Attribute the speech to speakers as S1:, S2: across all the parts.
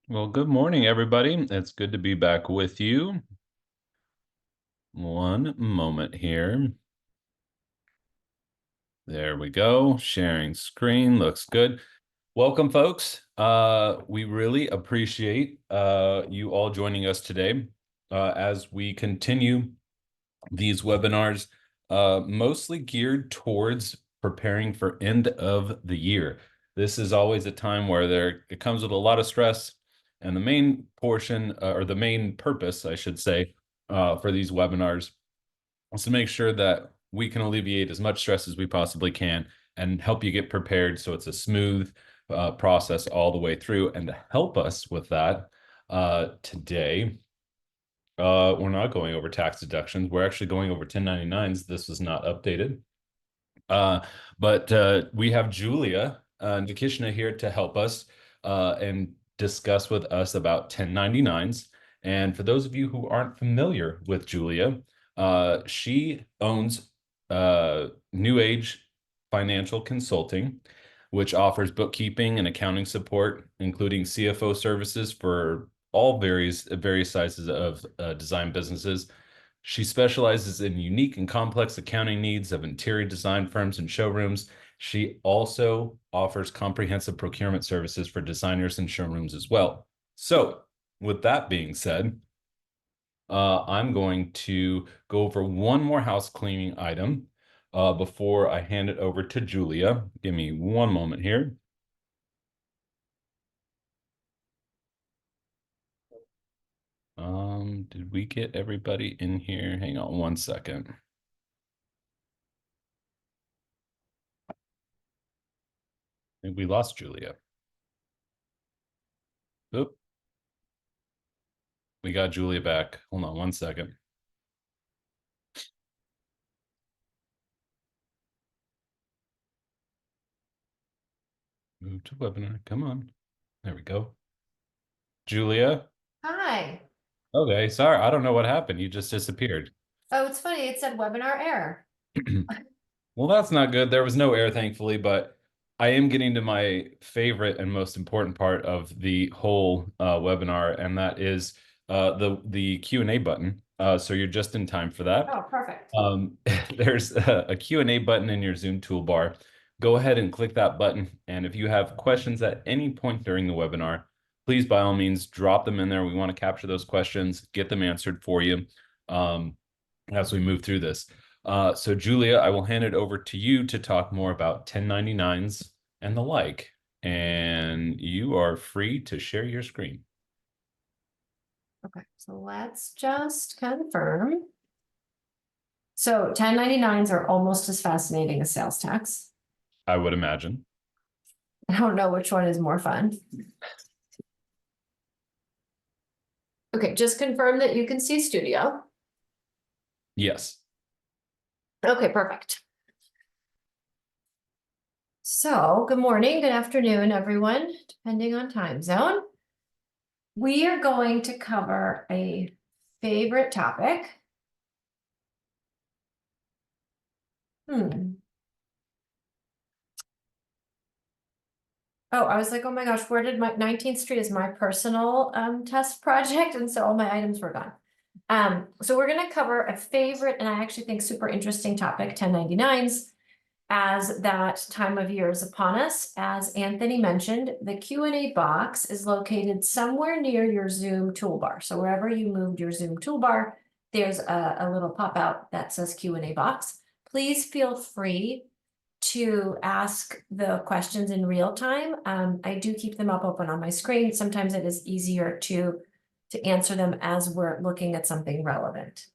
S1: Well, good morning, everybody. It's good to be back with you. One moment here. There we go. Sharing screen looks good. Welcome, folks. We really appreciate you all joining us today as we continue these webinars, mostly geared towards preparing for end of the year. This is always a time where it comes with a lot of stress, and the main portion, or the main purpose, I should say, for these webinars is to make sure that we can alleviate as much stress as we possibly can and help you get prepared so it's a smooth process all the way through. And to help us with that, today, we're not going over tax deductions. We're actually going over 1099s. This was not updated. But we have Julia Nikishna here to help us and discuss with us about 1099s. And for those of you who aren't familiar with Julia, she owns New Age Financial Consulting, which offers bookkeeping and accounting support, including CFO services for all various sizes of design businesses. She specializes in unique and complex accounting needs of interior design firms and showrooms. She also offers comprehensive procurement services for designers and showrooms as well. So, with that being said, I'm going to go over one more house cleaning item before I hand it over to Julia. Give me one moment here. Did we get everybody in here? Hang on one second. I think we lost Julia. Oop. We got Julia back. Hold on one second. Move to webinar. Come on. There we go. Julia.
S2: Hi.
S1: Okay, sorry. I don't know what happened. You just disappeared.
S2: Oh, it's funny. It said webinar error.
S1: Well, that's not good. There was no error, thankfully, but I am getting to my favorite and most important part of the whole webinar, and that is the Q&A button. So you're just in time for that.
S2: Oh, perfect.
S1: There's a Q&A button in your Zoom toolbar. Go ahead and click that button. And if you have questions at any point during the webinar, please, by all means, drop them in there. We want to capture those questions, get them answered for you as we move through this. So Julia, I will hand it over to you to talk more about 1099s and the like. And you are free to share your screen.
S2: Okay, so let's just confirm. So 1099s are almost as fascinating as sales tax.
S1: I would imagine.
S2: I don't know which one is more fun. Okay, just confirm that you can see Studio.
S1: Yes.
S2: Okay, perfect. So good morning, good afternoon, everyone, depending on time zone. We are going to cover a favorite topic. Oh, I was like, oh my gosh, where did my 19th Street is my personal test project, and so all my items were gone. So we're going to cover a favorite and I actually think super interesting topic, 1099s, as that time of year is upon us. As Anthony mentioned, the Q&A box is located somewhere near your Zoom toolbar. So wherever you moved your Zoom toolbar, there's a little pop-out that says Q&A box. Please feel free to ask the questions in real time. I do keep them up open on my screen. Sometimes it is easier to answer them as we're looking at something relevant.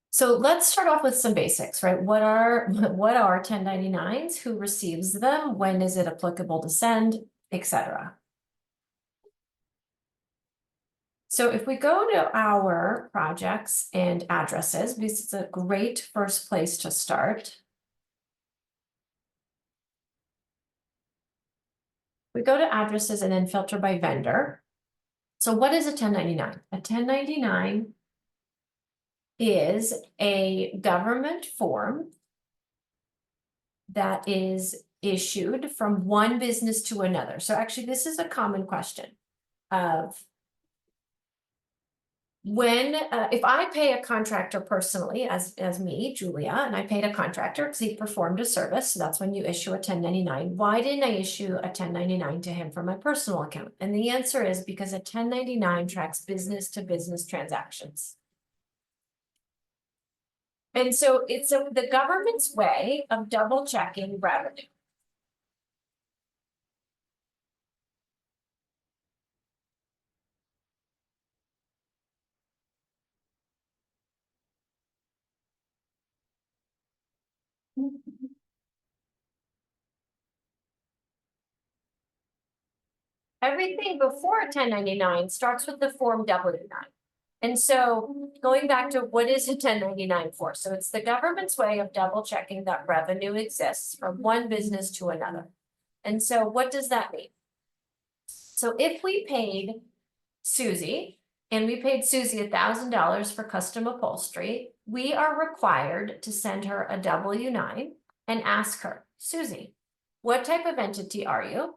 S2: So let's start off with some basics, right? What are 1099s? Who receives them? When is it applicable to send, etc.? So if we go to our projects and addresses, because it's a great first place to start. We go to addresses and then filter by vendor. So what is a 1099? A 1099 is a government form that is issued from one business to another. So actually, this is a common question of when, if I pay a contractor personally, as me, Julia, and I paid a contractor because he performed a service, so that's when you issue a 1099. Why didn't I issue a 1099 to him from my personal account? And the answer is because a 1099 tracks business to business transactions. And so it's the government's way of double checking revenue. Everything before a 1099 starts with the form W-9. And so going back to what is a 1099 for? So it's the government's way of double checking that revenue exists from one business to another. And so what does that mean? So if we paid Susie, and we paid Susie $1,000 for custom upholstery, we are required to send her a W-9 and ask her, Susie, what type of entity are you?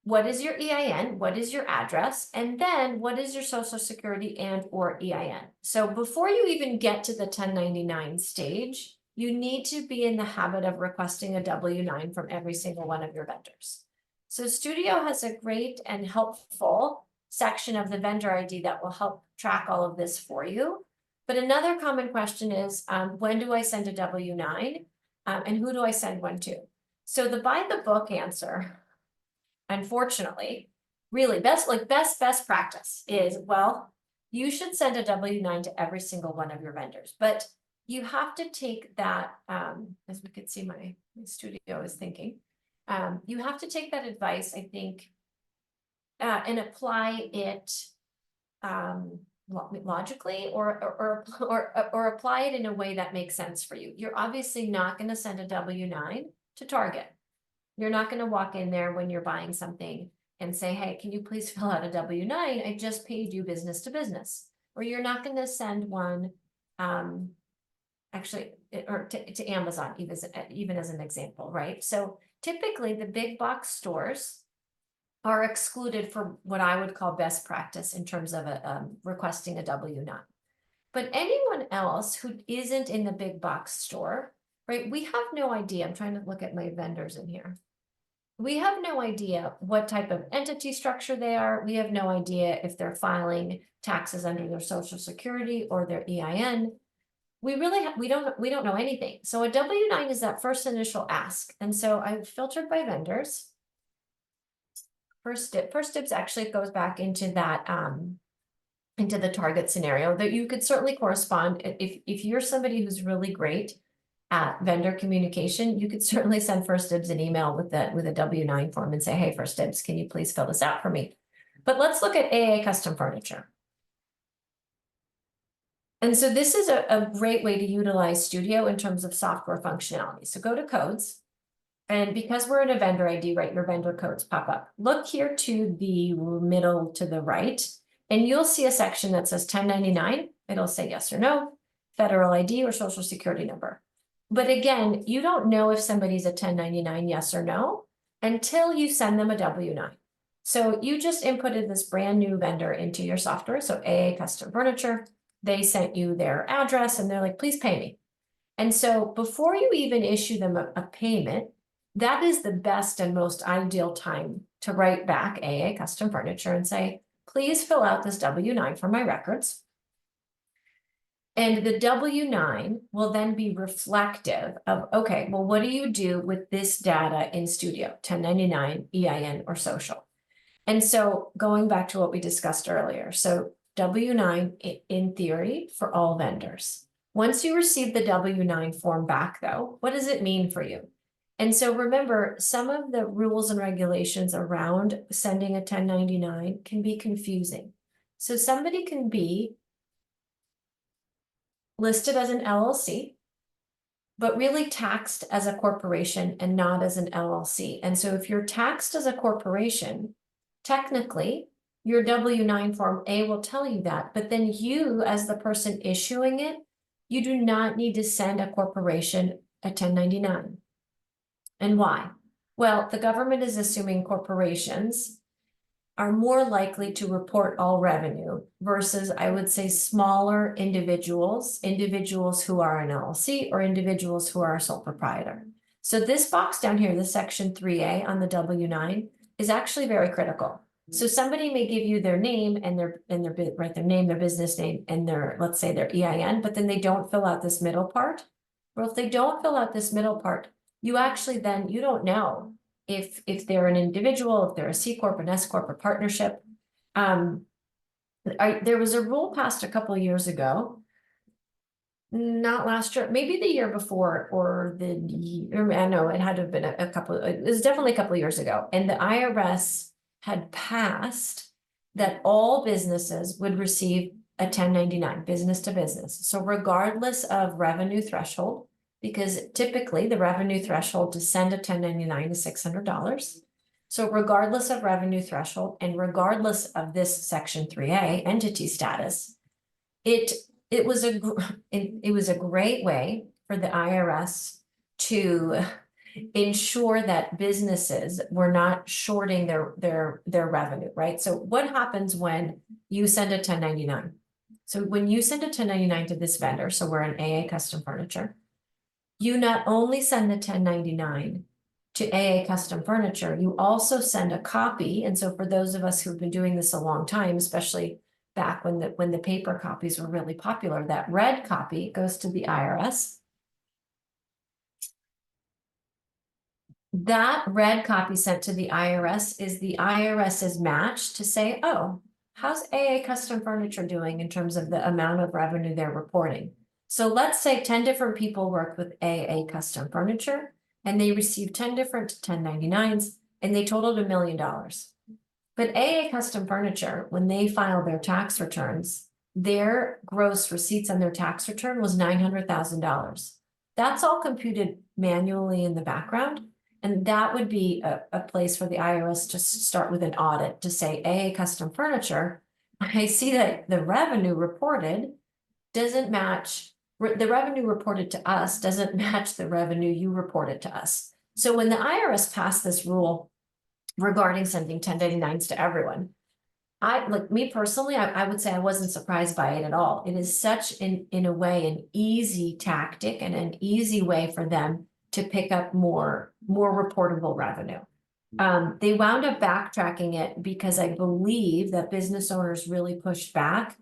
S2: What is your EIN? What is your address? And then what is your social security and or EIN? So before you even get to the 1099 stage, you need to be in the habit of requesting a W-9 from every single one of your vendors. So Studio has a great and helpful section of the vendor ID that will help track all of this for you. But another common question is, when do I send a W-9? And who do I send one to? So the by the book answer, unfortunately, really best practice is, well, you should send a W-9 to every single one of your vendors, but you have to take that, as we could see my studio is thinking, you have to take that advice, I think, and apply it logically or apply it in a way that makes sense for you. You're obviously not going to send a W-9 to Target. You're not going to walk in there when you're buying something and say, hey, can you please fill out a W-9? I just paid you business to business. Or you're not going to send one, actually, or to Amazon, even as an example, right? So typically the big box stores are excluded for what I would call best practice in terms of requesting a W-9. But anyone else who isn't in the big box store, right? We have no idea. I'm trying to look at my vendors in here. We have no idea what type of entity structure they are. We have no idea if they're filing taxes under their social security or their EIN. We really we don't know anything. So a W-9 is that first initial ask. And so I've filtered by vendors. First dibs actually goes back into that into the Target scenario that you could certainly correspond. If you're somebody who's really great at vendor communication, you could certainly send First Dibs an email with a W-9 form and say, hey, First Dibs, can you please fill this out for me? But let's look at AA Custom Furniture. And so this is a great way to utilize Studio in terms of software functionality. So go to codes. And because we're in a vendor ID, right, your vendor codes pop up. Look here to the middle to the right, and you'll see a section that says 1099. It'll say yes or no, federal ID or social security number. But again, you don't know if somebody's a 1099 yes or no until you send them a W-9. So you just inputted this brand new vendor into your software. So AA Custom Furniture, they sent you their address and they're like, please pay me. And so before you even issue them a payment, that is the best and most ideal time to write back AA Custom Furniture and say, please fill out this W-9 for my records. And the W-9 will then be reflective of, okay, well, what do you do with this data in Studio, 1099, EIN, or social? And so going back to what we discussed earlier, so W-9 in theory for all vendors. Once you receive the W-9 form back though, what does it mean for you? And so remember, some of the rules and regulations around sending a 1099 can be confusing. So somebody can be listed as an LLC, but really taxed as a corporation and not as an LLC. And so if you're taxed as a corporation, technically, your W-9 form A will tell you that, but then you, as the person issuing it, you do not need to send a corporation a 1099. And why? Well, the government is assuming corporations are more likely to report all revenue versus, I would say, smaller individuals who are an LLC or individuals who are a sole proprietor. So this box down here, the section 3A on the W-9 is actually very critical. So somebody may give you their name and their name, their business name, and their, let's say, their EIN, but then they don't fill out this middle part. Well, if they don't fill out this middle part, you actually then, you don't know if they're an individual, if they're a C Corp, an S Corp, a partnership. There was a rule passed a couple of years ago, not last year, maybe the year before, or I know it had to have been a couple, it was definitely a couple of years ago. And the IRS had passed that all businesses would receive a 1099, business to business. So regardless of revenue threshold, because typically the revenue threshold to send a 1099 is $600. So regardless of revenue threshold and regardless of this section 3A entity status, it was a great way for the IRS to ensure that businesses were not shorting their revenue, right? So what happens when you send a 1099? So when you send a 1099 to this vendor, so we're an AA Custom Furniture, you not only send the 1099 to AA Custom Furniture, you also send a copy. And so for those of us who've been doing this a long time, especially back when the paper copies were really popular, that red copy goes to the IRS. That red copy sent to the IRS is the IRS's match to say, oh, how's AA Custom Furniture doing in terms of the amount of revenue they're reporting? So let's say 10 different people worked with AA Custom Furniture and they received 10 different 1099s and they totaled $1 million. But AA Custom Furniture, when they filed their tax returns, their gross receipts on their tax return was $900,000. That's all computed manually in the background. And that would be a place for the IRS to start with an audit to say, AA Custom Furniture, I see that the revenue reported doesn't match, the revenue reported to us doesn't match the revenue you reported to us. So when the IRS passed this rule regarding sending 1099s to everyone, like me personally, I would say I wasn't surprised by it at all. It is such in a way, an easy tactic and an easy way for them to pick up more reportable revenue. They wound up backtracking it because I believe that business owners really pushed back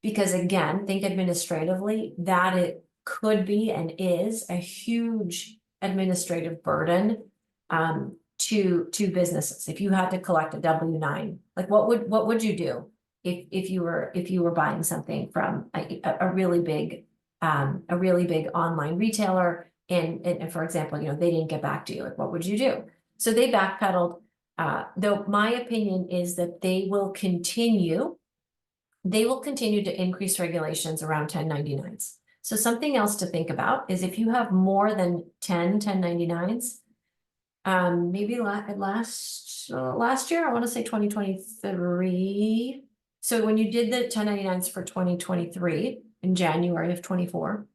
S2: because, again, think administratively that it could be and is a huge administrative burden to businesses. If you had to collect a W-9, like what would you do if you were buying something from a really big online retailer and for example, they didn't get back to you, like what would you do? So they backpedaled, though my opinion is that they will continue to increase regulations around 1099s. So something else to think about is if you have more than 10 1099s, maybe last year, I want to say 2023. So when you did the 1099s for 2023 in January of 24,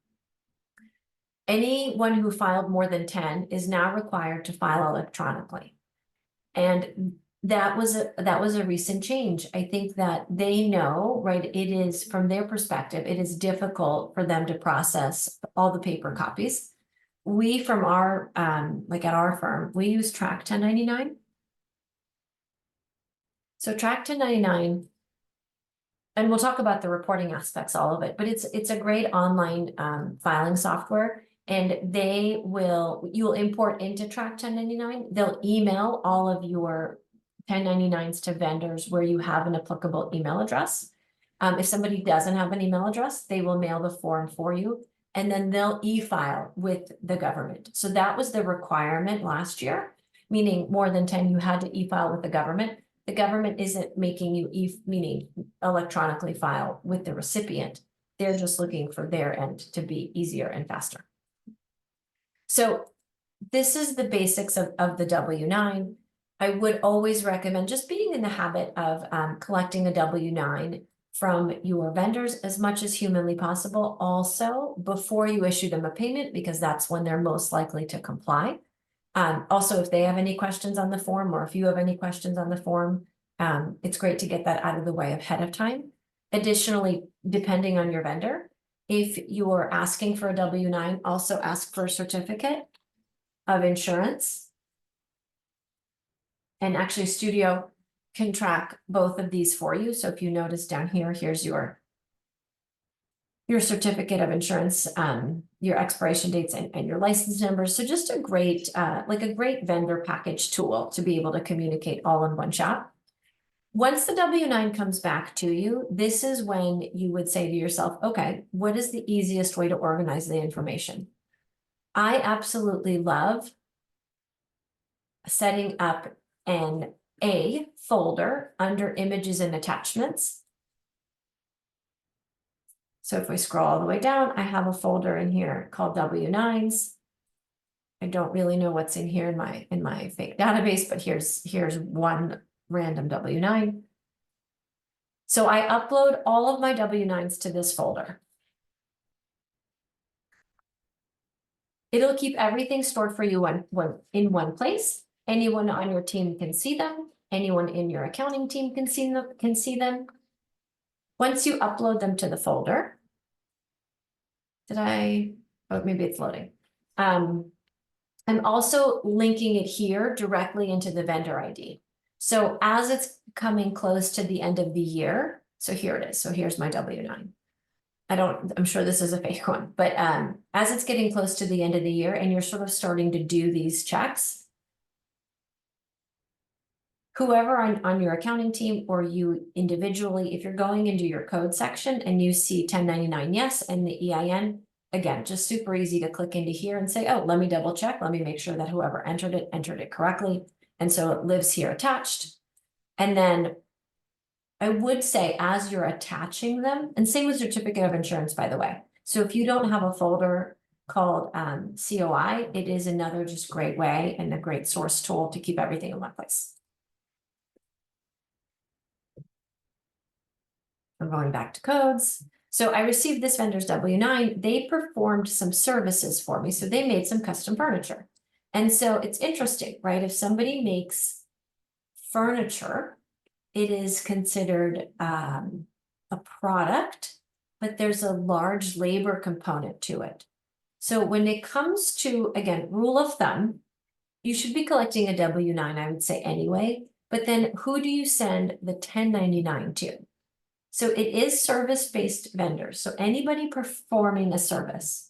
S2: anyone who filed more than 10 is now required to file electronically. And that was a recent change. I think that they know, right? It is, from their perspective, it is difficult for them to process all the paper copies. We, from our, like at our firm, we use Track 1099. So Track 1099, and we'll talk about the reporting aspects, all of it, but it's a great online filing software. And you'll import into Track 1099. They'll email all of your 1099s to vendors where you have an applicable email address. If somebody doesn't have an email address, they will mail the form for you, and then they'll e-file with the government. So that was the requirement last year, meaning more than 10, you had to e-file with the government. The government isn't making you meaning electronically file with the recipient. They're just looking for their end to be easier and faster. So this is the basics of the W-9. I would always recommend just being in the habit of collecting a W-9 from your vendors as much as humanly possible. Also, before you issue them a payment, because that's when they're most likely to comply. Also, if they have any questions on the form, or if you have any questions on the form, it's great to get that out of the way ahead of time. Additionally, depending on your vendor, if you're asking for a W-9, also ask for a certificate of insurance. And actually, Studio can track both of these for you. So if you notice down here, here's your certificate of insurance, your expiration dates and your license numbers. So just a great, like a great vendor package tool to be able to communicate all in one shot. Once the W-9 comes back to you, this is when you would say to yourself, okay, what is the easiest way to organize the information? I absolutely love setting up an A folder under images and attachments. So if we scroll all the way down, I have a folder in here called W-9s. I don't really know what's in here in my fake database, but here's one random W-9. So I upload all of my W-9s to this folder. It'll keep everything stored for you in one place. Anyone on your team can see them. Anyone in your accounting team can see them. Once you upload them to the folder, oh, maybe it's loading. I'm also linking it here directly into the vendor ID. So as it's coming close to the end of the year, so here it is. So here's my W-9. I'm sure this is a fake one, but as it's getting close to the end of the year and you're sort of starting to do these checks, whoever on your accounting team or you individually, if you're going into your code section and you see 1099 yes and the EIN, again, just super easy to click into here and say, oh, let me double check. Let me make sure that whoever entered it correctly. And so it lives here attached. And then I would say as you're attaching them, and same with certificate of insurance, by the way. So if you don't have a folder called COI, it is another just great way and a great source tool to keep everything in one place. I'm going back to codes. So I received this vendor's W-9. They performed some services for me. So they made some custom furniture. And so it's interesting, right? If somebody makes furniture, it is considered a product, but there's a large labor component to it. So when it comes to, again, rule of thumb, you should be collecting a W-9, I would say anyway, but then who do you send the 1099 to? So it is service-based vendors. So anybody performing a service.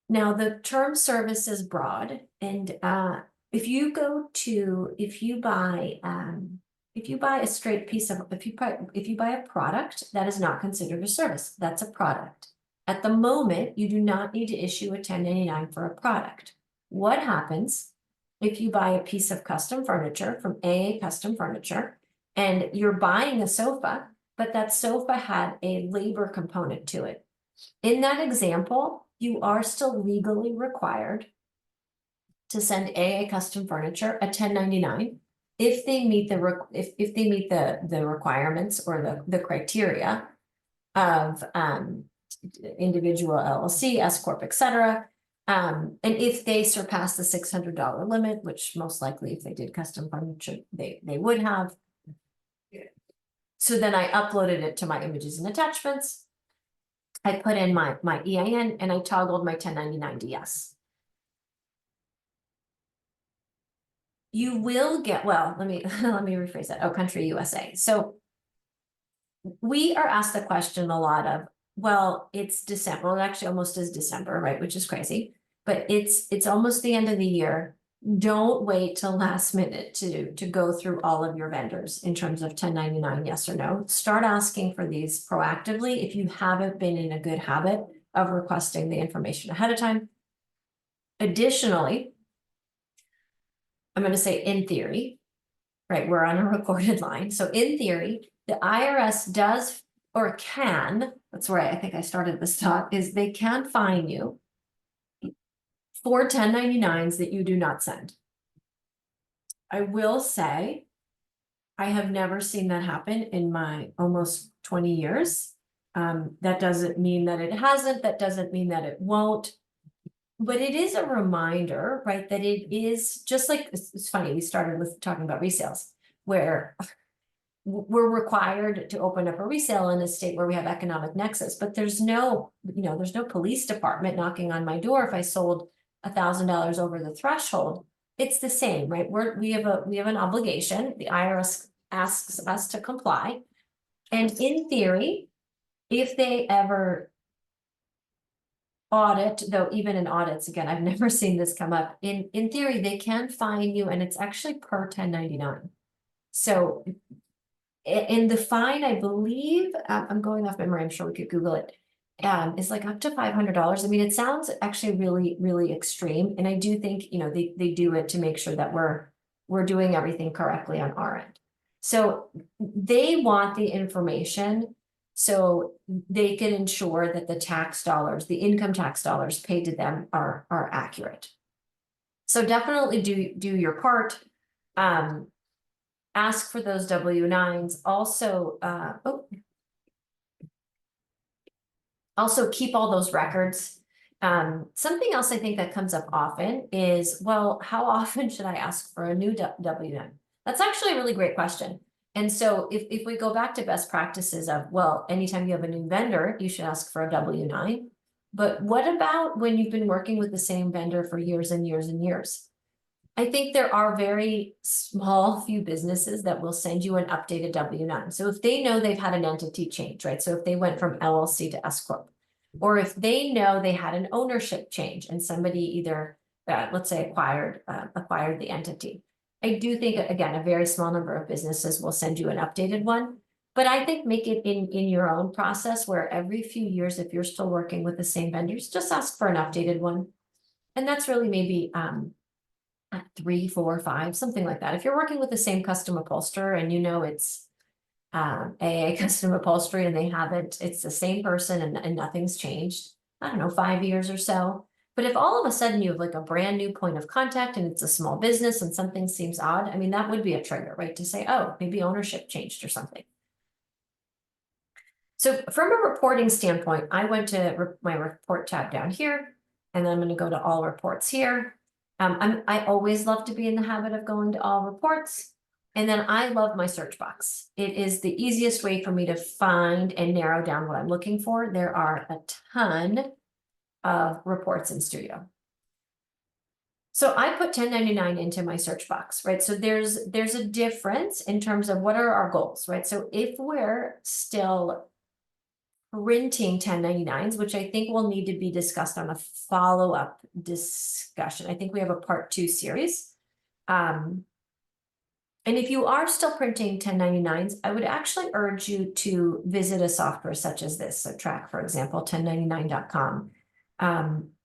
S2: Now the term service is broad, and if you buy a straight piece of, if you buy a product, that is not considered a service. That's a product. At the moment, you do not need to issue a 1099 for a product. What happens if you buy a piece of custom furniture from AA Custom Furniture and you're buying a sofa, but that sofa had a labor component to it? In that example, you are still legally required to send AA Custom Furniture a 1099 if they meet the requirements or the criteria of individual LLC, S Corp, etc. And if they surpass the $600 limit, which most likely if they did custom furniture, they would have. So then I uploaded it to my images and attachments. I put in my EIN and I toggled my 1099 to yes. You will get, well, let me rephrase that. Oh, country USA. So we are asked the question a lot of, well, it's December. Well, it actually almost is December, right? Which is crazy, but it's almost the end of the year. Don't wait till last minute to go through all of your vendors in terms of 1099, yes or no. Start asking for these proactively if you haven't been in a good habit of requesting the information ahead of time. Additionally, I'm going to say in theory, right? We're on a recorded line. So in theory, the IRS does or can, that's where I think I started this talk, is they can fine you for 1099s that you do not send. I will say, I have never seen that happen in my almost 20 years. That doesn't mean that it hasn't. That doesn't mean that it won't. But it is a reminder, right, that it is just like, it's funny, we started with talking about resales, where we're required to open up a resale in a state where we have economic nexus, but there's no, there's no police department knocking on my door if I sold $1,000 over the threshold. It's the same, right? We have an obligation. The IRS asks us to comply. And in theory, if they ever audit, though even in audits, again, I've never seen this come up, in theory, they can fine you, and it's actually per 1099. So in the fine, I believe, I'm going off memory, I'm sure we could Google it, is like up to $500. I mean, it sounds actually really, really extreme. And I do think, they do it to make sure that we're doing everything correctly on our end. So they want the information so they can ensure that the tax dollars, the income tax dollars paid to them are accurate. So definitely do your part. Ask for those W-9s. Also, also keep all those records. Something else I think that comes up often is, well, how often should I ask for a new W-9? That's actually a really great question. And so if we go back to best practices of, well, anytime you have a new vendor, you should ask for a W-9. But what about when you've been working with the same vendor for years and years and years? I think there are very small few businesses that will send you an updated W-9. So if they know they've had an entity change, right? So if they went from LLC to S Corp, or if they know they had an ownership change and somebody either, let's say, acquired the entity. I do think, again, a very small number of businesses will send you an updated one. But I think make it in your own process, where every few years, if you're still working with the same vendors, just ask for an updated one. And that's really maybe 3, 4, 5, something like that. If you're working with the same custom upholsterer and it's AA Custom Upholstery and they haven't, it's the same person and nothing's changed, I don't know, 5 years or so. But if all of a sudden you have like a brand new point of contact and it's a small business and something seems odd, I mean, that would be a trigger, right? To say, oh, maybe ownership changed or something. So from a reporting standpoint, I went to my report tab down here, and then I'm going to go to all reports here. I always love to be in the habit of going to all reports. And then I love my search box. It is the easiest way for me to find and narrow down what I'm looking for. There are a ton of reports in Studio. So I put 1099 into my search box, right? So there's a difference in terms of what are our goals, right? So if we're still printing 1099s, which I think will need to be discussed on a follow-up discussion. I think we have a part 2 series. And if you are still printing 1099s, I would actually urge you to visit a software such as this, so Track, for example, 1099.com.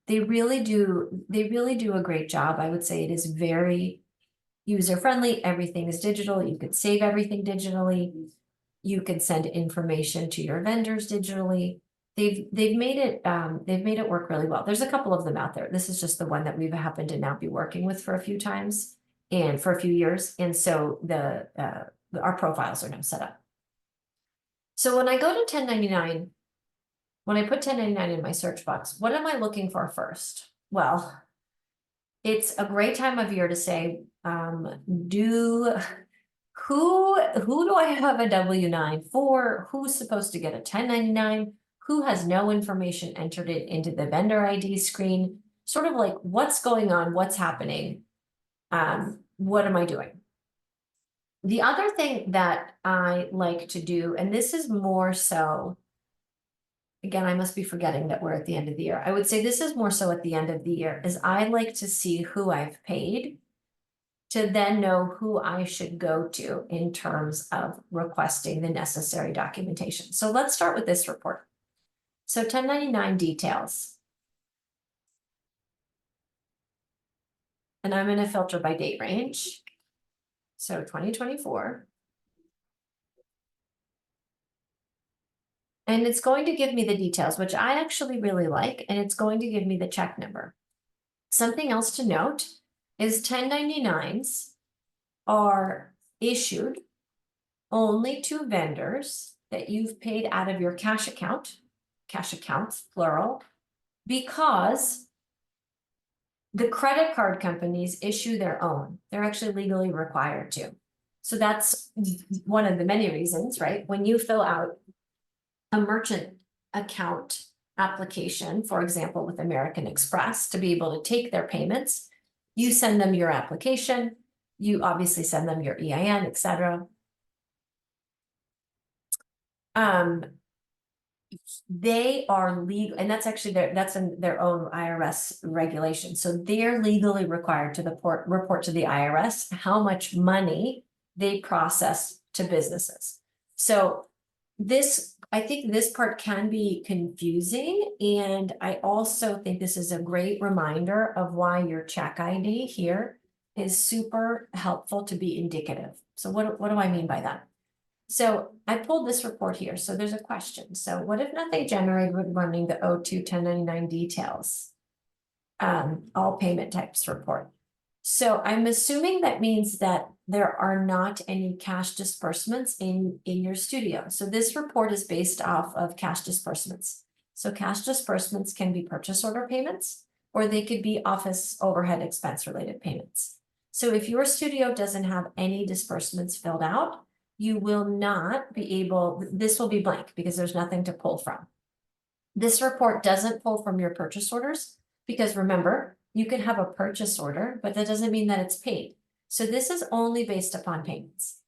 S2: They really do a great job. I would say it is very user-friendly. Everything is digital. You could save everything digitally. You can send information to your vendors digitally. They've made it work really well. There's a couple of them out there. This is just the one that we've happened to now be working with for a few times and for a few years. And so our profiles are now set up. So when I go to 1099, when I put 1099 in my search box, what am I looking for first? Well, it's a great time of year to say, who do I have a W-9 for? Who's supposed to get a 1099? Who has no information entered it into the vendor ID screen? Sort of like, what's going on? What's happening? What am I doing? The other thing that I like to do, and this is more so, again, I must be forgetting that we're at the end of the year. I would say this is more so at the end of the year, is I like to see who I've paid to then know who I should go to in terms of requesting the necessary documentation. So let's start with this report. So 1099 details. And I'm going to filter by date range. So 2024. And it's going to give me the details, which I actually really like, and it's going to give me the check number. Something else to note is 1099s are issued only to vendors that you've paid out of your cash accounts, plural, because The credit card companies issue their own. They're actually legally required to. So that's one of the many reasons, right? When you fill out a merchant account application, for example, with American Express, to be able to take their payments, you send them your application, you obviously send them your EIN, etc. They are legal, and that's actually that's in their own IRS regulation. So they're legally required to report to the IRS how much money they process to businesses. So I think this part can be confusing, and I also think this is a great reminder of why your check ID here is super helpful to be indicative. So what do I mean by that? So I pulled this report here. So there's a question. So what if nothing generated when running the O2 1099 details? All payment types report. So I'm assuming that means that there are not any cash disbursements in your studio. So this report is based off of cash disbursements. So cash disbursements can be purchase order payments, or they could be office overhead expense related payments. So if your studio doesn't have any disbursements filled out, you will not be able, this will be blank because there's nothing to pull from. This report doesn't pull from your purchase orders because remember, you can have a purchase order, but that doesn't mean that it's paid. So this is only based upon payments.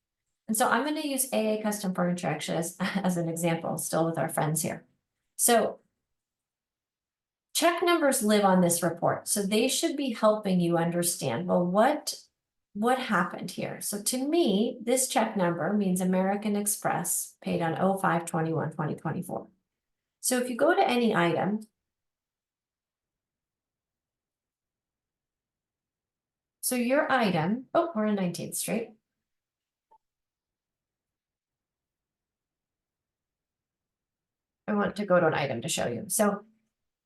S2: And so I'm going to use AA Custom Furniture actually as an example, still with our friends here. So check numbers live on this report. So they should be helping you understand, well, what happened here? So to me, this check number means American Express paid on 05/21/2024. So if you go to any item, so your item, oh, we're in 19th Street. I want to go to an item to show you. So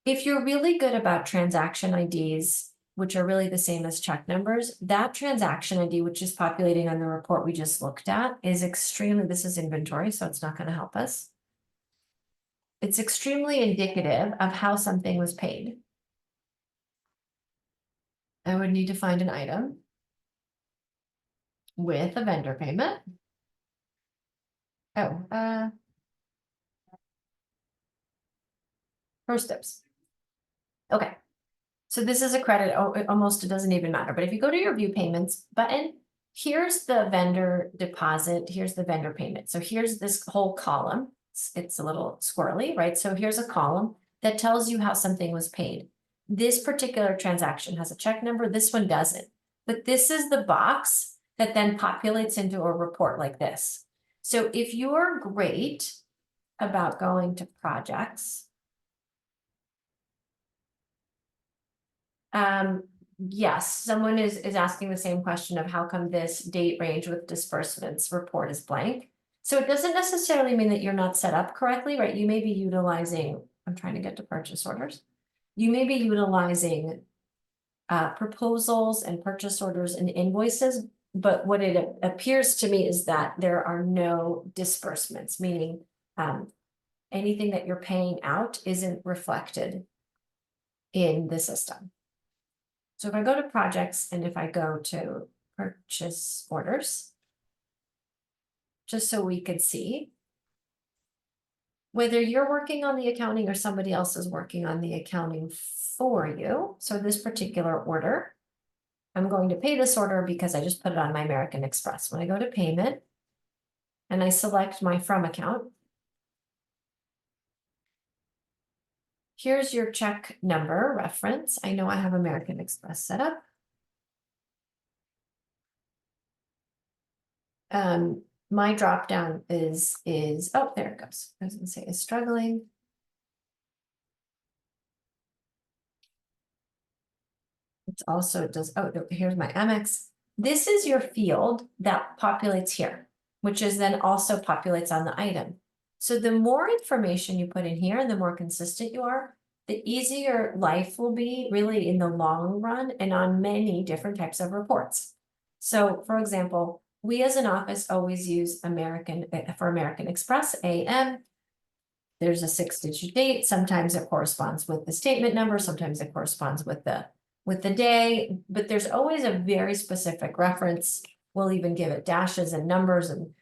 S2: if you're really good about transaction IDs, which are really the same as check numbers, that transaction ID, which is populating on the report we just looked at, is extremely, this is inventory, so it's not going to help us. It's extremely indicative of how something was paid. I would need to find an item with a vendor payment. Oh, first steps. Okay. So this is a credit, almost it doesn't even matter. But if you go to your view payments button, here's the vendor deposit, here's the vendor payment. So here's this whole column. It's a little squirrely, right? So here's a column that tells you how something was paid. This particular transaction has a check number, this one doesn't. But this is the box that then populates into a report like this. So if you're great about going to projects, yes, someone is asking the same question of how come this date range with disbursements report is blank. So it doesn't necessarily mean that you're not set up correctly, right? You may be utilizing, I'm trying to get to purchase orders. You may be utilizing proposals and purchase orders and invoices, but what it appears to me is that there are no disbursements, meaning anything that you're paying out isn't reflected in the system. So if I go to projects and if I go to purchase orders, just so we could see whether you're working on the accounting or somebody else is working on the accounting for you. So this particular order, I'm going to pay this order because I just put it on my American Express. When I go to payment and I select my from account, here's your check number reference. I know I have American Express set up. My drop down is, oh, there it goes. I was gonna say is struggling. It's also, it does, oh, here's my Amex. This is your field that populates here, which is then also populates on the item. So the more information you put in here and the more consistent you are, the easier life will be really in the long run and on many different types of reports. So for example, we as an office always use American Express, AM. There's a 6-digit date. Sometimes it corresponds with the statement number. Sometimes it corresponds with the with the day, but there's always a very specific reference. We'll even give it dashes and numbers, and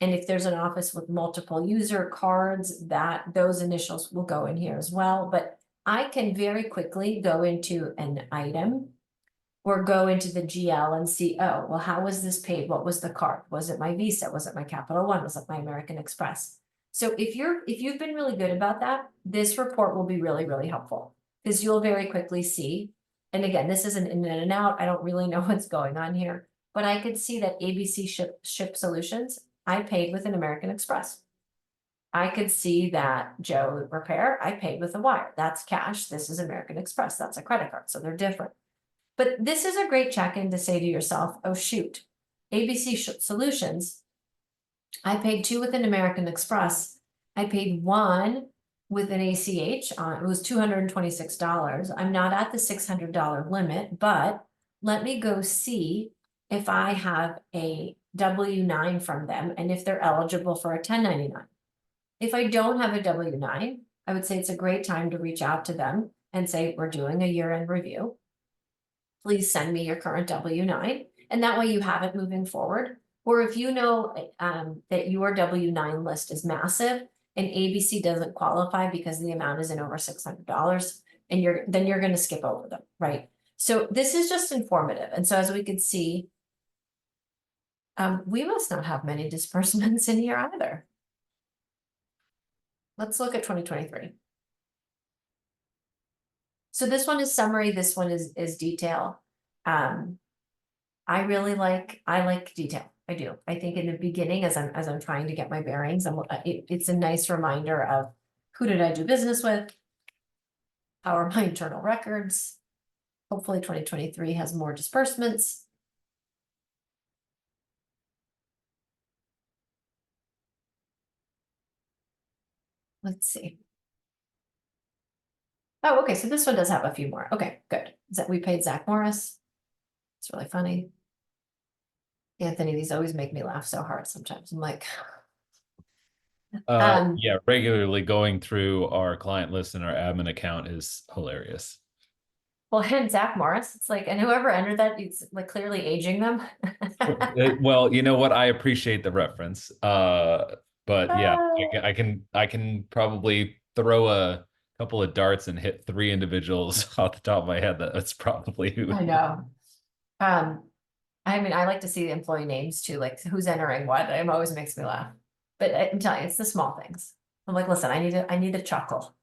S2: if there's an office with multiple user cards, that those initials will go in here as well. But I can very quickly go into an item or go into the GL and see, oh, well, how was this paid? What was the card? Was it my Visa? Was it my Capital One? Was it my American Express? So if you've been really good about that, this report will be really, really helpful, because you'll very quickly see. And again, this is an in and out. I don't really know what's going on here, but I could see that ABC Ship Solutions, I paid with an American Express. I could see that Joe Repair, I paid with a wire. That's cash. This is American Express. That's a credit card. So they're different. But this is a great check-in to say to yourself, oh, shoot, ABC Solutions, I paid 2 with an American Express. I paid 1 with an ACH on, it was $226. I'm not at the $600 limit, but let me go see if I have a W-9 from them and if they're eligible for a 1099. If I don't have a W-9, I would say it's a great time to reach out to them and say, we're doing a year-end review. Please send me your current W-9, and that way you have it moving forward. Or if you know that your W-9 list is massive and ABC doesn't qualify because the amount isn't over $600, and then you're going to skip over them, right? So this is just informative. And so as we could see, we must not have many disbursements in here either. Let's look at 2023. So this one is summary, this one is detail. I like detail. I do. I think in the beginning, as I'm trying to get my bearings, it's a nice reminder of who did I do business with? How are my internal records? Hopefully 2023 has more disbursements. Let's see. Oh, okay, so this one does have a few more. Okay, good. Is that we paid Zach Morris? It's really funny. Anthony, these always make me laugh so hard sometimes. I'm like,
S1: Yeah, regularly going through our client list and our admin account is hilarious.
S2: well, and Zach Morris, it's like, and whoever entered that, it's like clearly aging them.
S1: Well, you know what? I appreciate the reference. But yeah, I can probably throw a couple of darts and hit 3 individuals off the top of my head. That's probably who.
S2: I know. I mean, I like to see the employee names too, like who's entering what. It always makes me laugh. But I'm telling you, it's the small things. I'm like, listen, I need a chuckle.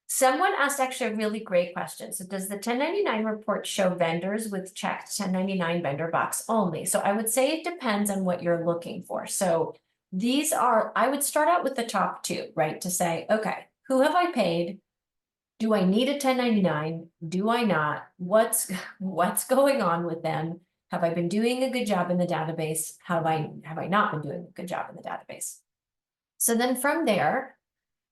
S2: Someone asked actually a really great question. So does the 1099 report show vendors with checked 1099 vendor box only? So I would say it depends on what you're looking for. So these are, I would start out with the top 2, right? To say, okay, who have I paid? Do I need a 1099? Do I not? What's going on with them? Have I been doing a good job in the database? Have I not been doing a good job in the database? So then from there,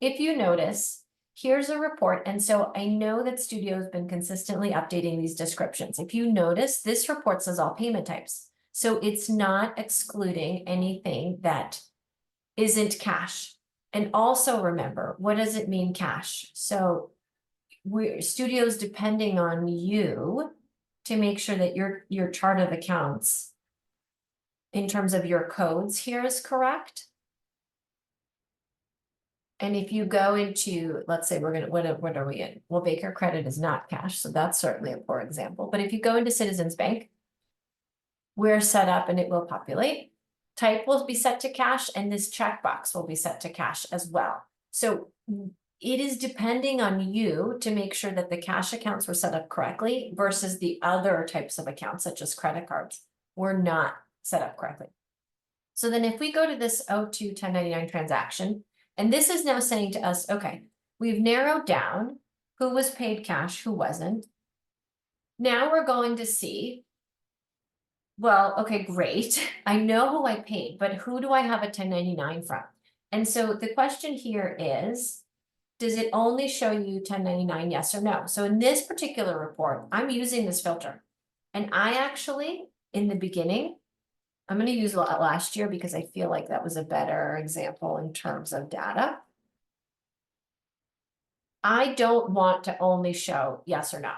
S2: if you notice, here's a report. And so I know that Studio has been consistently updating these descriptions. If you notice, this report says all payment types. So it's not excluding anything that isn't cash. And also remember, what does it mean cash? So Studio's depending on you to make sure that your chart of accounts in terms of your codes here is correct. And if you go into, let's say we're gonna, what are we in? Well, Baker Credit is not cash, so that's certainly a poor example. But if you go into Citizens Bank, we're set up and it will populate. Type will be set to cash, and this checkbox will be set to cash as well. So it is depending on you to make sure that the cash accounts were set up correctly versus the other types of accounts, such as credit cards, were not set up correctly. So then if we go to this O2 1099 transaction, and this is now saying to us, okay, we've narrowed down who was paid cash, who wasn't. Now we're going to see, well, okay, great. I know who I paid, but who do I have a 1099 from? And so the question here is, does it only show you 1099, yes or no? So in this particular report, I'm using this filter. And I actually, in the beginning, I'm going to use last year because I feel like that was a better example in terms of data. I don't want to only show yes or no.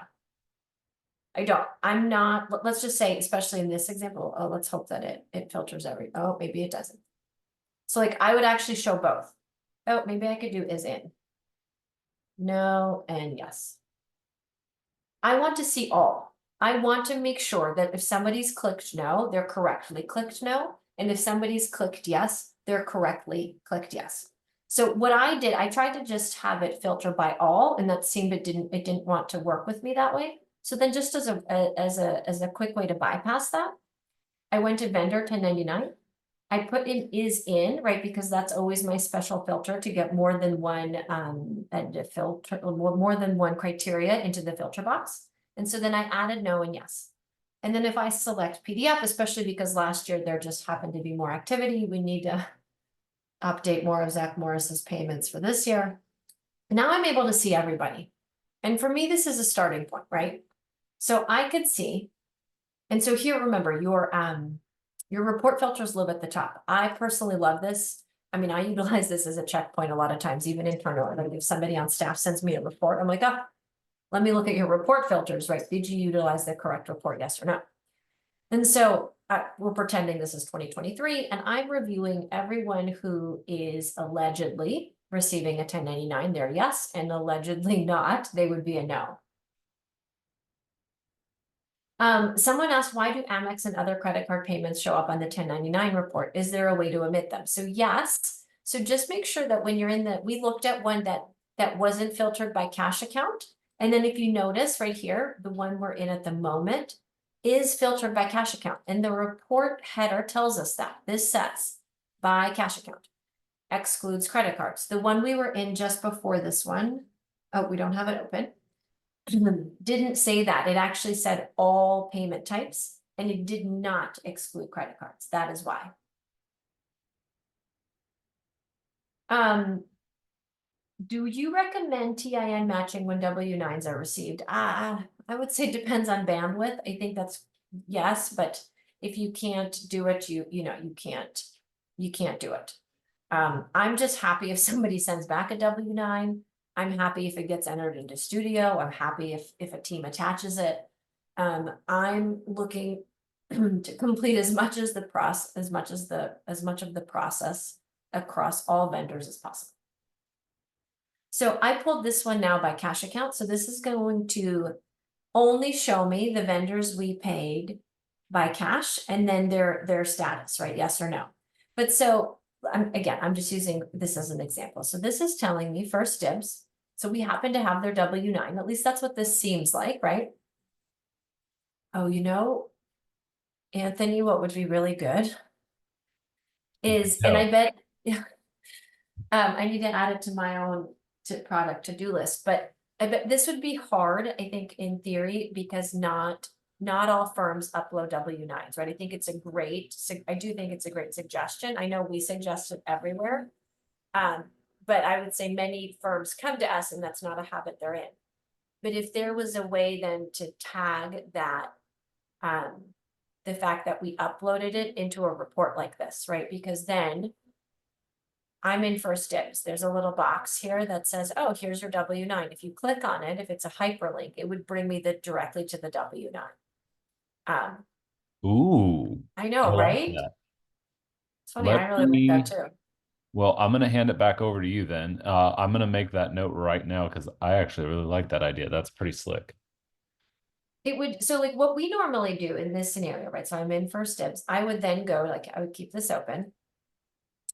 S2: I don't, I'm not, let's just say, especially in this example, oh, let's hope that it filters oh, maybe it doesn't. So like, I would actually show both. Oh, maybe I could do is in. No, and yes. I want to see all. I want to make sure that if somebody's clicked no, they're correctly clicked no. And if somebody's clicked yes, they're correctly clicked yes. So what I did, I tried to just have it filter by all, and that seemed it didn't want to work with me that way. So then just as a quick way to bypass that, I went to vendor 1099. I put in is in, right? Because that's always my special filter to get more than one filter, more than one criteria into the filter box. And so then I added no and yes. And then if I select PDF, especially because last year there just happened to be more activity, we need to update more of Zach Morris's payments for this year. Now I'm able to see everybody. And for me, this is a starting point, right? So I could see, and so here, remember, your report filters live at the top. I personally love this. I mean, I utilize this as a checkpoint a lot of times, even internally. Like if somebody on staff sends me a report, I'm like, oh, let me look at your report filters, right? Did you utilize the correct report, yes or no? And so we're pretending this is 2023, and I'm reviewing everyone who is allegedly receiving a 1099, they're yes, and allegedly not, they would be a no. Someone asked, why do Amex and other credit card payments show up on the 1099 report? Is there a way to omit them? So yes. So just make sure that when you're in we looked at one that wasn't filtered by cash account. And then if you notice right here, the one we're in at the moment is filtered by cash account. And the report header tells us that this says by cash account, excludes credit cards. The one we were in just before this one, oh, we don't have it open. Didn't say that. It actually said all payment types, and it did not exclude credit cards. That is why. Do you recommend TIN matching when W-9s are received? I would say depends on bandwidth. I think that's yes, but if you can't do it, you can't do it. I'm just happy if somebody sends back a W-9. I'm happy if it gets entered into Studio. I'm happy if a team attaches it. I'm looking to complete as much of the process across all vendors as possible. So I pulled this one now by cash account. So this is going to only show me the vendors we paid by cash and then their status, right? Yes or no. But so I'm just using this as an example. So this is telling me first dibs. So we happen to have their W-9. At least that's what this seems like, right? Oh, Anthony, what would be really good is, and I bet I need to add it to my own product to-do list, but I bet this would be hard, I think, in theory, because not all firms upload W-9s, right? I do think it's a great suggestion. I know we suggest it everywhere. But I would say many firms come to us and that's not a habit they're in. But if there was a way then to tag that, the fact that we uploaded it into a report like this, right? Because then I'm in first dibs. There's a little box here that says, oh, here's your W-9. If you click on it, if it's a hyperlink, it would bring me directly to the W-9.
S1: Ooh,
S2: I
S1: I
S2: know,
S1: like
S2: right?
S1: that.
S2: It's funny,
S1: Let
S2: I really like that
S1: me,
S2: too.
S1: well, I'm going to hand it back over to you then. I'm going to make that note right now because I actually really like that idea. That's pretty slick.
S2: It would, so like what we normally do in this scenario, right? So I'm in first dibs. I would then go, like, I would keep this open.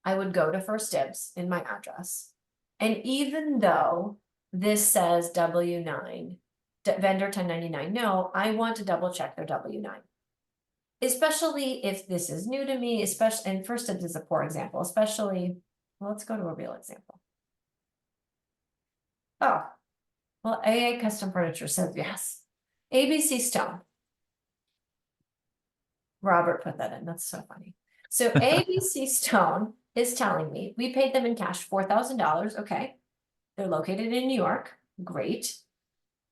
S2: I would go to first dibs in my address. And even though this says W-9, vendor 1099, no, I want to double check their W-9. Especially if this is new to me, especially, and first dibs is a poor example, especially, well, let's go to a real example. Oh, well, AA Custom Furniture says yes. ABC Stone. Robert put that in, that's so funny. So ABC Stone is telling me, we paid them in cash, $4,000, okay. They're located in New York, great.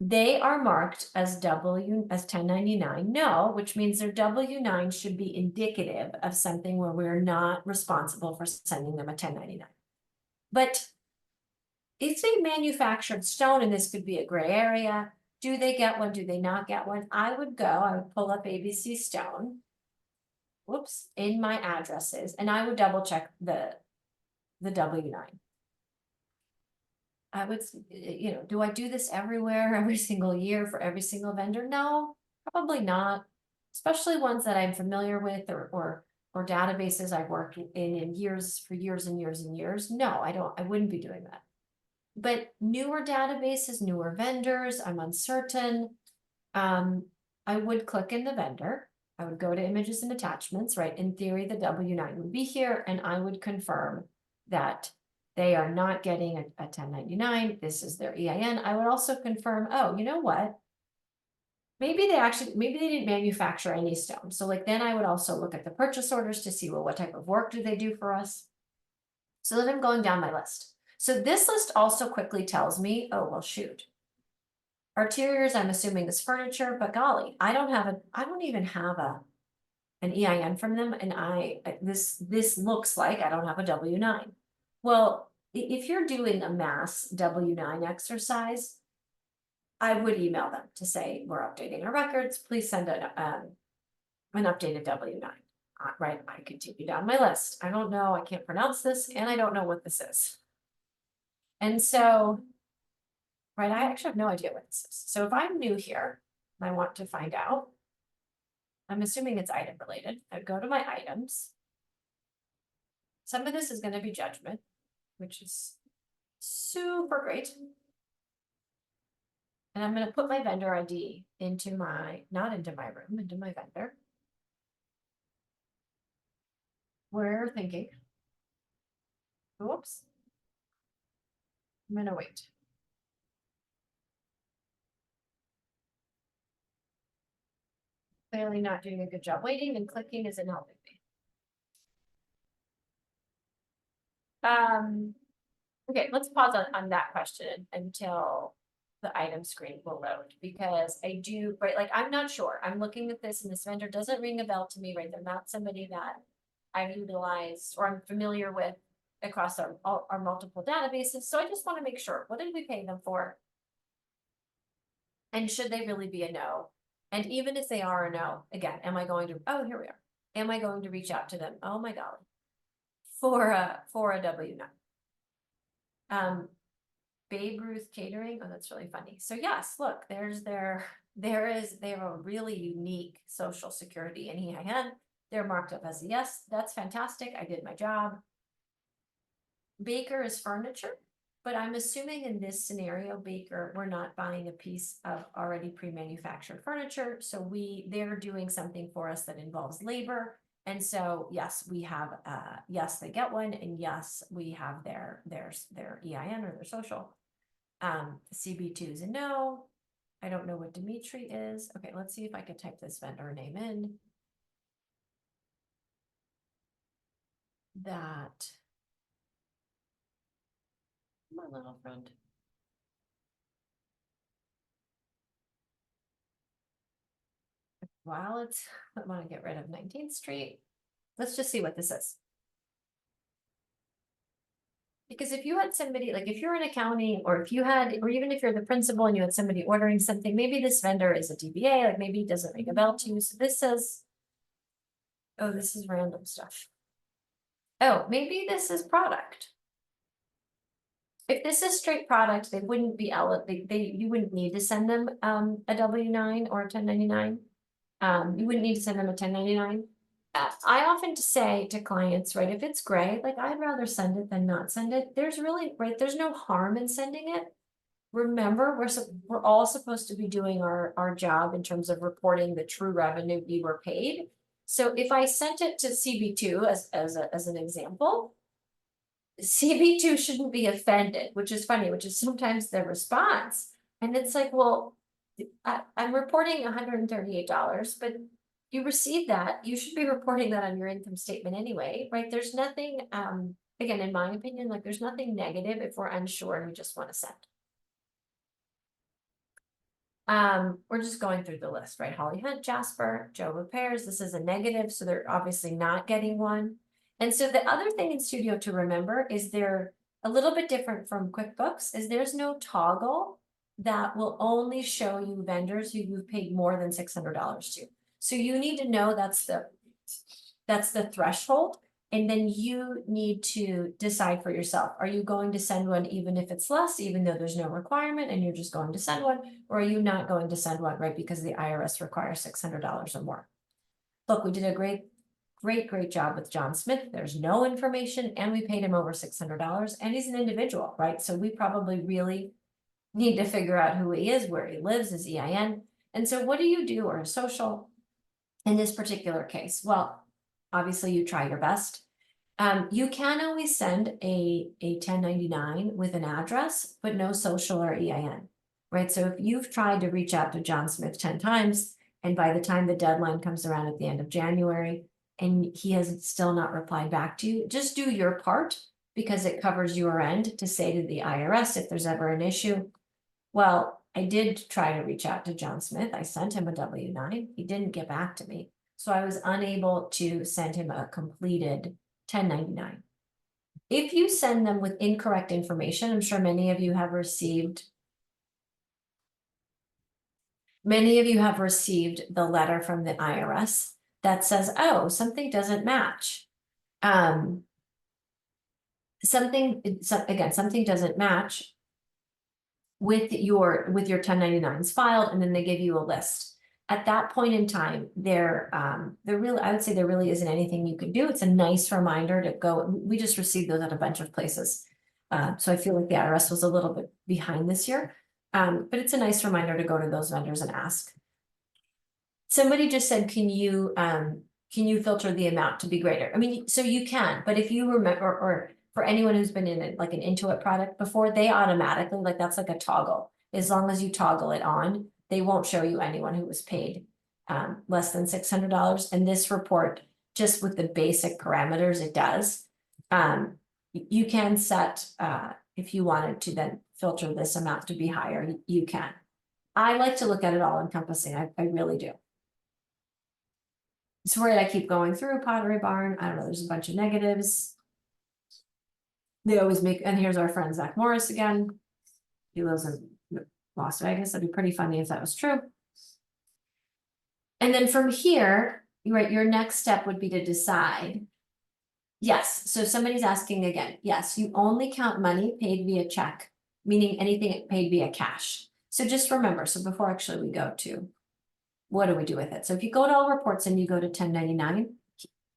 S2: They are marked as 1099, no, which means their W-9 should be indicative of something where we're not responsible for sending them a 1099. But It's a manufactured stone, and this could be a gray area. Do they get one? Do they not get one? I would pull up ABC Stone. Whoops, in my addresses, and I would double check the W-9. I would, do I do this everywhere, every single year for every single vendor? No, probably not. Especially ones that I'm familiar with or databases I've worked in years for years and years and years. No, I wouldn't be doing that. But newer databases, newer vendors, I'm uncertain. I would click in the vendor. I would go to images and attachments, right? In theory, the W-9 would be here, and I would confirm that they are not getting a 1099. This is their EIN. I would also confirm, oh, you know what? Maybe they didn't manufacture any stone. So like, then I would also look at the purchase orders to see, well, what type of work do they do for us? So then I'm going down my list. So this list also quickly tells me, oh, well, shoot. Arterials, I'm assuming is furniture, but golly, I don't even have an EIN from them, and this looks like I don't have a W-9. Well, if you're doing a mass W-9 exercise, I would email them to say, we're updating our records, please send an updated W-9. Right, I continue down my list. I don't know, I can't pronounce this, and I don't know what this is. And so, right, I actually have no idea what this is. So if I'm new here, and I want to find out, I'm assuming it's item related. I go to my items. Some of this is going to be judgment, which is super great. And I'm going to put my vendor ID into not into my room, into my vendor. We're thinking, whoops. I'm going to wait. Clearly not doing a good job waiting, and clicking isn't helping me. Okay, let's pause on that question until the item screen will load, because I do, right, like, I'm not sure. I'm looking at this and this vendor doesn't ring a bell to me, right? They're not somebody that I've utilized or I'm familiar with across our multiple databases. So I just want to make sure, what did we pay them for? And should they really be a no? And even if they are a no, again, am I going to, oh, here we are. Am I going to reach out to them? Oh my golly. For a W-9. Babe Ruth Catering. Oh, that's really funny. So yes, look, they have a really unique social security and EIN. They're marked up as a yes. That's fantastic. I did my job. Baker is furniture, but I'm assuming in this scenario, Baker, we're not buying a piece of already pre-manufactured furniture. So they're doing something for us that involves labor. And so, yes, we have, yes, they get one. And yes, we have their EIN or their social. CB2 is a no. I don't know what Dimitri is. Okay, let's see if I can type this vendor name in. That, my little friend. While I want to get rid of 19th Street. Let's just see what this is. Because if you had somebody, like if you're in accounting, or even if you're the principal and you had somebody ordering something, maybe this vendor is a DBA, like maybe it doesn't ring a bell to you. So this says, oh, this is random stuff. Oh, maybe this is product. If this is straight product, they wouldn't be you wouldn't need to send them a W-9 or a 1099. You wouldn't need to send them a 1099. I often say to clients, right, if it's gray, like I'd rather send it than not send it. There's no harm in sending it. Remember, we're all supposed to be doing our job in terms of reporting the true revenue we were paid. So if I sent it to CB2 as an example, CB2 shouldn't be offended, which is funny, which is sometimes their response. And it's like, well, I'm reporting $138, but you received that, you should be reporting that on your income statement anyway, right? There's nothing, again, in my opinion, like there's nothing negative if we're unsure and we just want to send. We're just going through the list, right? Holly Hunt, Jasper, Joe Repairs. This is a negative, so they're obviously not getting one. And so the other thing in Studio to remember is a little bit different from QuickBooks is there's no toggle that will only show you vendors who you've paid more than $600 to. So you need to know that's the threshold. And then you need to decide for yourself, are you going to send one even if it's less, even though there's no requirement and you're just going to send one, or are you not going to send one, right? Because the IRS requires $600 or more. Look, we did a great job with John Smith. There's no information and we paid him over $600 and he's an individual, right? So we probably really need to figure out who he is, where he lives, his EIN. And so what do you do, or a social in this particular case? Well, obviously you try your best. You can always send a 1099 with an address, but no social or EIN, right? So if you've tried to reach out to John Smith 10 times, and by the time the deadline comes around at the end of January, and he has still not replied back to you, just do your part, because it covers your end to say to the IRS if there's ever an issue. Well, I did try to reach out to John Smith. I sent him a W-9. He didn't get back to me. So I was unable to send him a completed 1099. If you send them with incorrect information, I'm sure many of you have received the letter from the IRS that says, oh, something doesn't match. Something doesn't match with your 1099s filed, and then they give you a list. At that point in time, I would say there really isn't anything you can do. It's a nice reminder to go. We just received those at a bunch of places. So I feel like the IRS was a little bit behind this year. But it's a nice reminder to go to those vendors and ask. Somebody just said, can you filter the amount to be greater? I mean, so you can, but if you remember, or for anyone who's been in like an Intuit product before, they automatically, like that's like a toggle. As long as you toggle it on, they won't show you anyone who was paid less than $600. And this report, just with the basic parameters, it does. You can set, if you wanted to then filter this amount to be higher, you can. I like to look at it all encompassing. I really do. Sorry, I keep going through Pottery Barn. I don't know, there's a bunch of negatives. They always make, and here's our friend Zach Morris again. He lives in Las Vegas. That'd be pretty funny if that was true. And then from here, right, your next step would be to decide. Yes, so somebody's asking again, yes, you only count money paid via check, meaning anything paid via cash. So just remember, so before actually we go to, what do we do with it? So if you go to all reports and you go to 1099,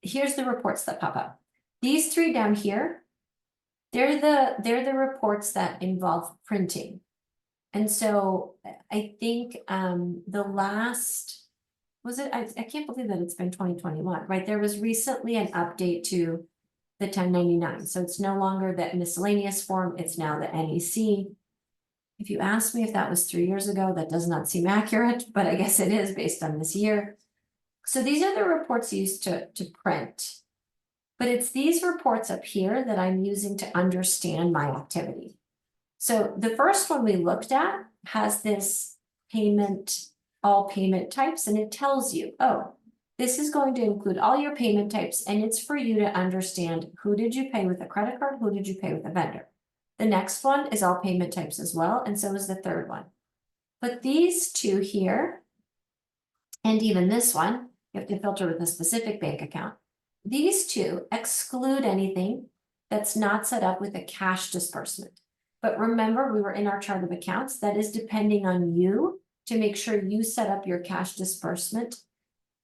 S2: here's the reports that pop up. These three down here, they're the reports that involve printing. And so I think the last, was it, I can't believe that it's been 2021, right? There was recently an update to the 1099. So it's no longer that miscellaneous form, it's now the NEC. If you ask me if that was 3 years ago, that does not seem accurate, but I guess it is based on this year. So these are the reports used to print. But it's these reports up here that I'm using to understand my activity. So the first one we looked at has this payment, all payment types, and it tells you, oh, this is going to include all your payment types, and it's for you to understand who did you pay with a credit card, who did you pay with a vendor. The next one is all payment types as well, and so is the third one. But these two here, and even this one, you have to filter with a specific bank account. These two exclude anything that's not set up with a cash disbursement. But remember, we were in our chart of accounts. That is depending on you to make sure you set up your cash disbursement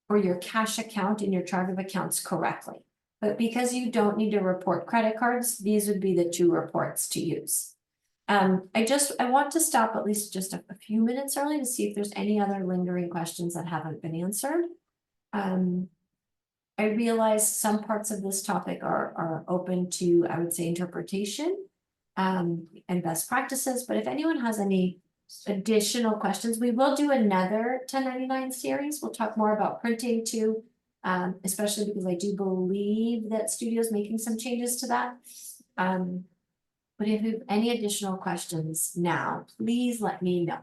S2: or your cash account in your chart of accounts correctly. But because you don't need to report credit cards, these would be the two reports to use. I want to stop at least just a few minutes early to see if there's any other lingering questions that haven't been answered. I realize some parts of this topic are open to, I would say, interpretation and best practices, but if anyone has any additional questions, we will do another 1099 series. We'll talk more about printing too, especially because I do believe that Studio's making some changes to that. But if you have any additional questions now, please let me know.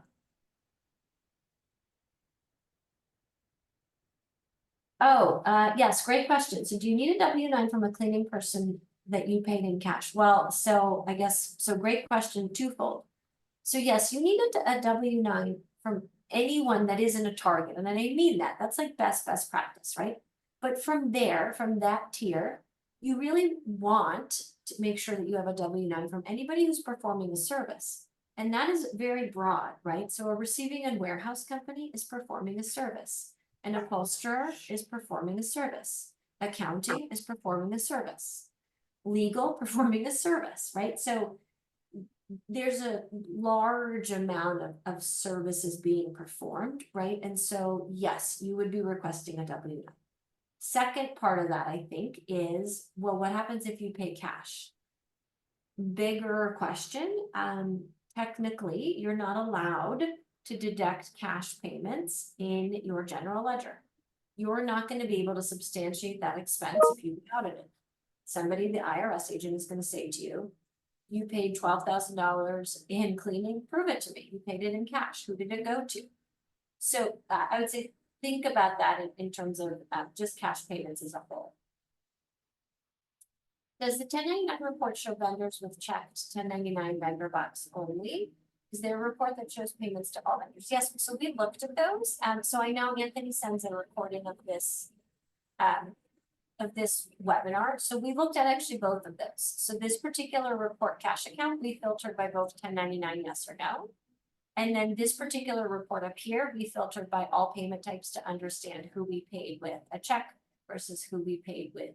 S2: Oh, yes, great question. So do you need a W-9 from a cleaning person that you paid in cash? Well, so I guess, so great question, twofold. So yes, you need a W-9 from anyone that isn't a target, and I mean that, that's like best practice, right? But from there, from that tier, you really want to make sure that you have a W-9 from anybody who's performing a service. And that is very broad, right? So a receiving and warehouse company is performing a service. An upholsterer is performing a service. Accounting is performing a service. Legal performing a service, right? So there's a large amount of services being performed, right? And so, yes, you would be requesting a W-9. Second part of that, I think, is, well, what happens if you pay cash? Bigger question. Technically, you're not allowed to deduct cash payments in your general ledger. You're not going to be able to substantiate that expense if you audited it. Somebody, the IRS agent, is going to say to you, you paid $12,000 in cleaning, prove it to me. You paid it in cash. Who did it go to? So I would say, think about that in terms of just cash payments as a whole. Does the 1099 report show vendors with checked 1099 vendor box only? Is there a report that shows payments to all vendors? Yes, so we looked at those. So I know Anthony sends a recording of this webinar. So we looked at actually both of those. So this particular report cash account, we filtered by both 1099 yes or no. And then this particular report up here, we filtered by all payment types to understand who we paid with a check versus who we paid with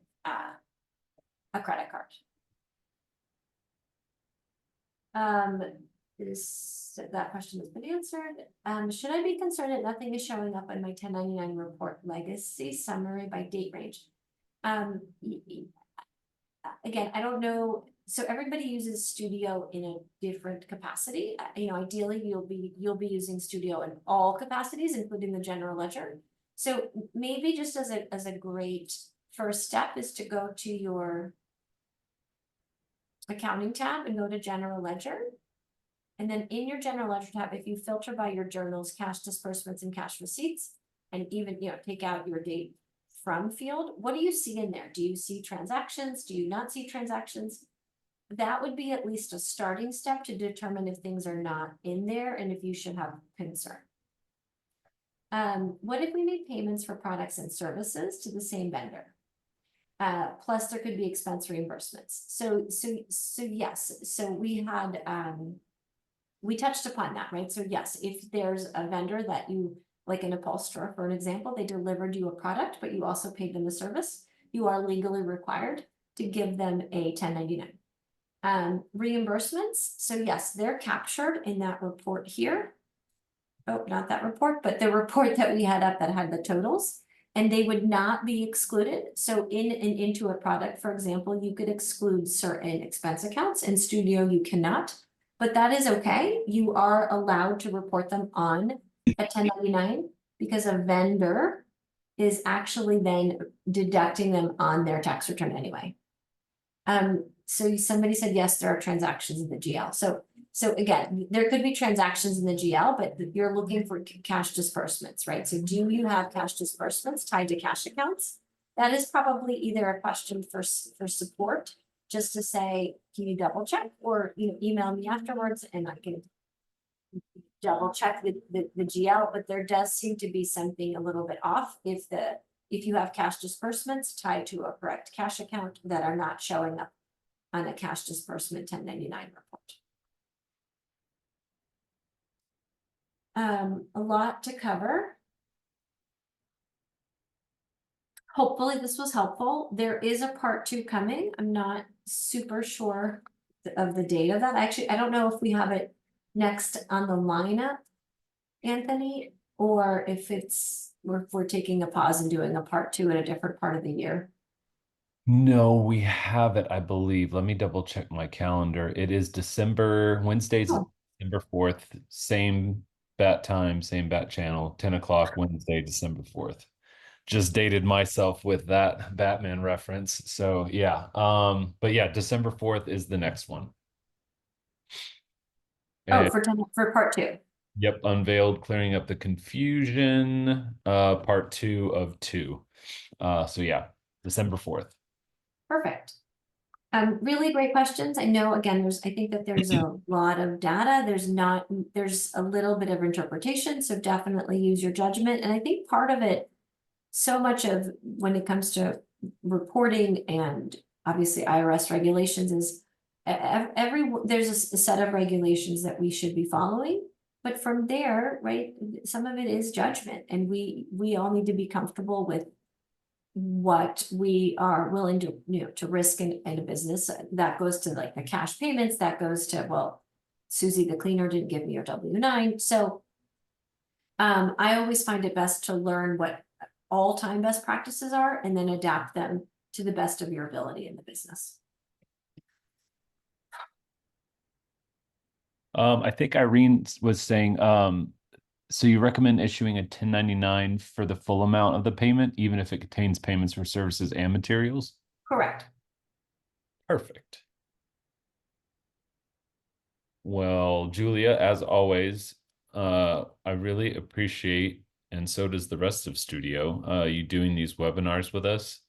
S2: a credit card. That question has been answered. Should I be concerned that nothing is showing up on my 1099 report legacy summary by date range? Again, I don't know. So everybody uses Studio in a different capacity. Ideally you'll be using Studio in all capacities, including the general ledger. So maybe just as a great first step is to go to your accounting tab and go to general ledger. And then in your general ledger tab, if you filter by your journals, cash disbursements and cash receipts, and even, take out your date from field, what do you see in there? Do you see transactions? Do you not see transactions? That would be at least a starting step to determine if things are not in there and if you should have concern. What if we made payments for products and services to the same vendor? Plus there could be expense reimbursements. So yes, so we had, we touched upon that, right? So yes, if there's a vendor that you, like an upholsterer, for an example, they delivered you a product, but you also paid them a service, you are legally required to give them a 1099. Reimbursements, so yes, they're captured in that report here. Oh, not that report, but the report that we had up that had the totals, and they would not be excluded. So in and into a product, for example, you could exclude certain expense accounts. In Studio, you cannot, but that is okay. You are allowed to report them on a 1099 because a vendor is actually then deducting them on their tax return anyway. So somebody said, yes, there are transactions in the GL. So again, there could be transactions in the GL, but you're looking for cash disbursements, right? So do you have cash disbursements tied to cash accounts? That is probably either a question for support, just to say, can you double check, or email me afterwards and I can double check the GL, but there does seem to be something a little bit off if you have cash disbursements tied to a correct cash account that are not showing up on a cash disbursement 1099 report. A lot to cover. Hopefully this was helpful. There is a part 2 coming. I'm not super sure of the date of that. Actually, I don't know if we have it next on the lineup, Anthony, or if we're taking a pause and doing a part 2 at a different part of the year.
S1: No, we have it, I believe. Let me double check my calendar. It is Wednesday's December 4th, same bat time, same bat channel, 10 o'clock Wednesday, December 4th. Just dated myself with that Batman reference. So yeah. But yeah, December 4th is the next one. And,
S2: for part 2.
S1: yep, unveiled, clearing up the confusion, part 2 of 2. So yeah, December 4th.
S2: Perfect. Really great questions. I know, again, I think that there's a lot of data. There's a little bit of interpretation, so definitely use your judgment. And I think part of it, so much of when it comes to reporting and obviously IRS regulations is there's a set of regulations that we should be following. But from there, right, some of it is judgment, and we all need to be comfortable with what we are willing to, to risk in a business. That goes to like the cash payments, that goes to, well, Susie the cleaner didn't give me your W-9. So I always find it best to learn what all-time best practices are and then adapt them to the best of your ability in the business.
S1: I think Irene was saying, so you recommend issuing a 1099 for the full amount of the payment, even if it contains payments for services and materials?
S2: Correct.
S1: Perfect. Well, Julia, as always, I really appreciate, and so does the rest of Studio, you doing these webinars with us.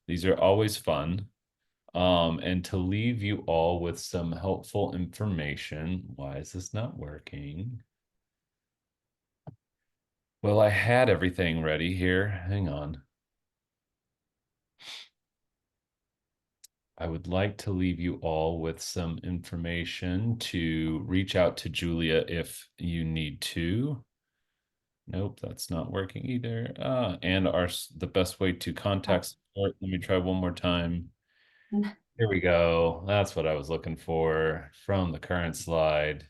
S1: These are always fun. And to leave you all with some helpful information. Why is this not working? Well, I had everything ready here. Hang on. I would like to leave you all with some information to reach out to Julia if you need to. Nope, that's not working either. And the best way to contact support. Let me try one more time. Here we go. That's what I was looking for from the current slide.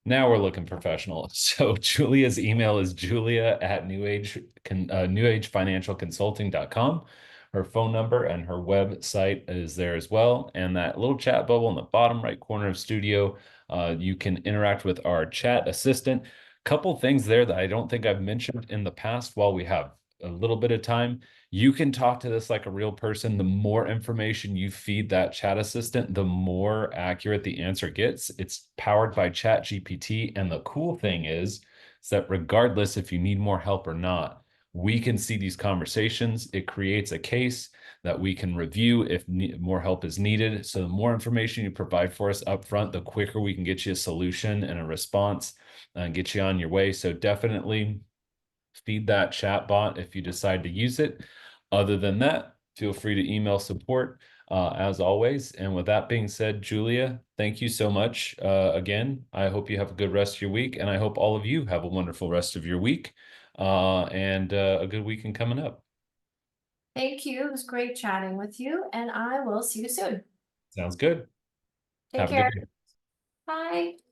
S1: Now we're looking professional. So Julia's email is julia@newagefinancialconsulting.com. Her phone number and her website is there as well. And that little chat bubble in the bottom right corner of Studio, you can interact with our chat assistant. Couple things there that I don't think I've mentioned in the past while we have a little bit of time. You can talk to this like a real person. The more information you feed that chat assistant, the more accurate the answer gets. It's powered by Chat GPT. And the cool thing is that regardless if you need more help or not, we can see these conversations. It creates a case that we can review if more help is needed. So the more information you provide for us up front, the quicker we can get you a solution and a response and get you on your way. So definitely feed that chat bot if you decide to use it. Other than that, feel free to email support as always. And with that being said, Julia, thank you so much again. I hope you have a good rest of your week, and I hope all of you have a wonderful rest of your week and a good weekend coming up.
S2: Thank you. It was great chatting with you, and I will see you soon.
S1: Sounds good.
S2: Take
S1: Have a good
S2: care.
S1: day.
S2: Bye.